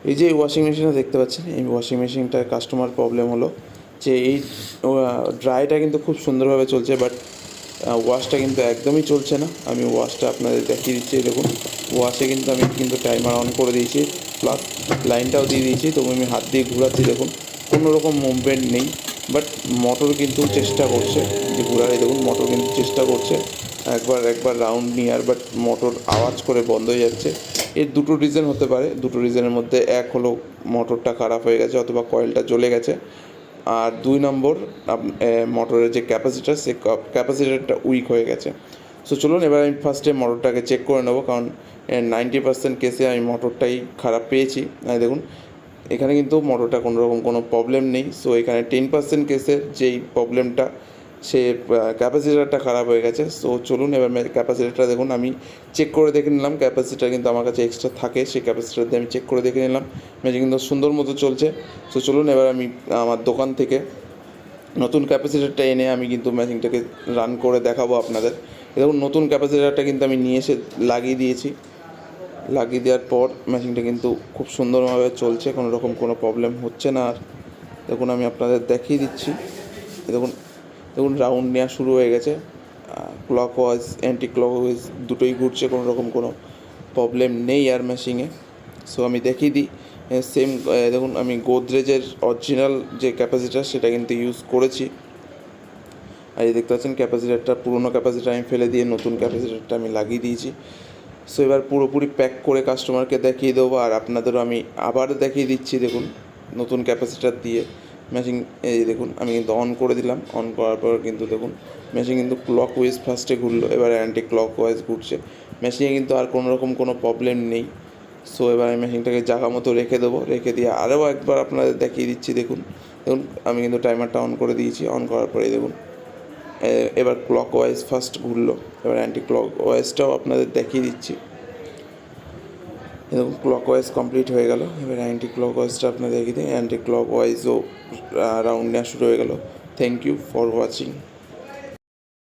এই যে ওয়াশিং মেশিনটা দেখতে পাচ্ছেন, এই ওয়াশিং মেশিনটার কাস্টমার প্রবলেম হলো যে এই ড্রাইটা কিন্তু খুব সুন্দরভাবে চলছে, বাট ওয়াশটা কিন্তু একদমই চলছে না। আমি ওয়াশটা আপনাদের দেখিয়ে দিচ্ছি। দেখুন, ওয়াশে কিন্তু আমি টাইমার অন করে দিয়েছি, প্লাস লাইনটাও দিয়ে দিয়েছি। তবু আমি হাত দিয়ে ঘোরাচ্ছি, দেখুন কোনো রকম মুভমেন্ট নেই। বাট মোটর কিন্তু চেষ্টা করছে যে ঘোরারে, দেখুন মোটর কিন্তু চেষ্টা করছে একবার রাউন্ড নেওয়ার, বাট মোটর আওয়াজ করে বন্ধ হয়ে যাচ্ছে। এর দুটো রিজন হতে পারে। দুটো রিজনের মধ্যে এক হলো মোটরটা খারাপ হয়ে গেছে অথবা কয়েলটা জ্বলে গেছে, আর 2 নম্বর মোটরের যে ক্যাপাসিটার, সে ক্যাপাসিটারটা উইক হয়ে গেছে। সো চলুন এবার আমি ফার্স্টে মোটরটাকে চেক করে নেবো, কারণ 90% কেসে আমি মোটরটাই খারাপ পেয়েছি। দেখুন এখানে কিন্তু মোটরটা কোনো রকম কোনো প্রবলেম নেই। সো এখানে 10% কেসের যেই প্রবলেমটা, সে ক্যাপাসিটারটা খারাপ হয়ে গেছে। সো চলুন এবার ক্যাপাসিটারটা দেখুন, আমি চেক করে দেখে নিলাম। ক্যাপাসিটার কিন্তু আমার কাছে এক্সট্রা থাকে, সেই ক্যাপাসিটার দিয়ে আমি চেক করে দেখে নিলাম। মেশিন কিন্তু সুন্দর মতো চলছে। সো চলুন এবার আমি আমার দোকান থেকে নতুন ক্যাপাসিটারটা এনে আমি কিন্তু মেশিনটাকে রান করে দেখাবো আপনাদের। দেখুন নতুন ক্যাপাসিটারটা কিন্তু আমি নিয়ে এসে লাগিয়ে দিয়েছি। লাগিয়ে দেওয়ার পর মেশিনটা কিন্তু খুব সুন্দরভাবে চলছে, কোনো রকম কোনো প্রবলেম হচ্ছে না। আর দেখুন আমি আপনাদের দেখিয়ে দিচ্ছি। দেখুন দেখুন রাউন্ড নেওয়া শুরু হয়ে গেছে, clock wise anti clock wise দুটোই ঘুরছে, কোনো রকম কোনো প্রবলেম নেই আর মেশিনে। সো আমি দেখিয়ে দিই। সেম দেখুন আমি গোদরেজের অরিজিনাল যে ক্যাপাসিটার সেটা কিন্তু ইউজ করেছি। আর এই দেখতে পাচ্ছেন ক্যাপাসিটারটা, পুরোনো ক্যাপাসিটার আমি ফেলে দিয়ে নতুন ক্যাপাসিটারটা আমি লাগিয়ে দিয়েছি। সো এবার পুরোপুরি প্যাক করে কাস্টমারকে দেখিয়ে দেবো, আর আপনাদেরও আমি আবার দেখিয়ে দিচ্ছি। দেখুন নতুন ক্যাপাসিটার দিয়ে মেশিন, এই দেখুন আমি কিন্তু অন করে দিলাম। অন করার পর কিন্তু দেখুন মেশিন কিন্তু ক্লক ওয়াইজ ফার্স্টে ঘুরলো, এবার অ্যান্টি ক্লক ওয়াইজ ঘুরছে। মেশিনে কিন্তু আর কোনো রকম কোনো প্রবলেম নেই। সো এবার আমি মেশিনটাকে জায়গা মতো রেখে দেবো, রেখে দিয়ে আরও একবার আপনাদের দেখিয়ে দিচ্ছি। দেখুন দেখুন আমি কিন্তু টাইমারটা অন করে দিয়েছি। অন করার পরে দেখুন এবার ক্লক ওয়াইজ ফার্স্ট ঘুরলো, এবার অ্যান্টি ক্লক ওয়াইজটাও আপনাদের দেখিয়ে দিচ্ছি। দেখুন ক্লক ওয়াইজ কমপ্লিট হয়ে গেল। এবার অ্যান্টি ক্লক ওয়াইজটা আপনাদের দেখিয়ে দিই। অ্যান্টি ক্লক ওয়াইজও রাউন্ড নেওয়া শুরু হয়ে গেল। Thank you for watching.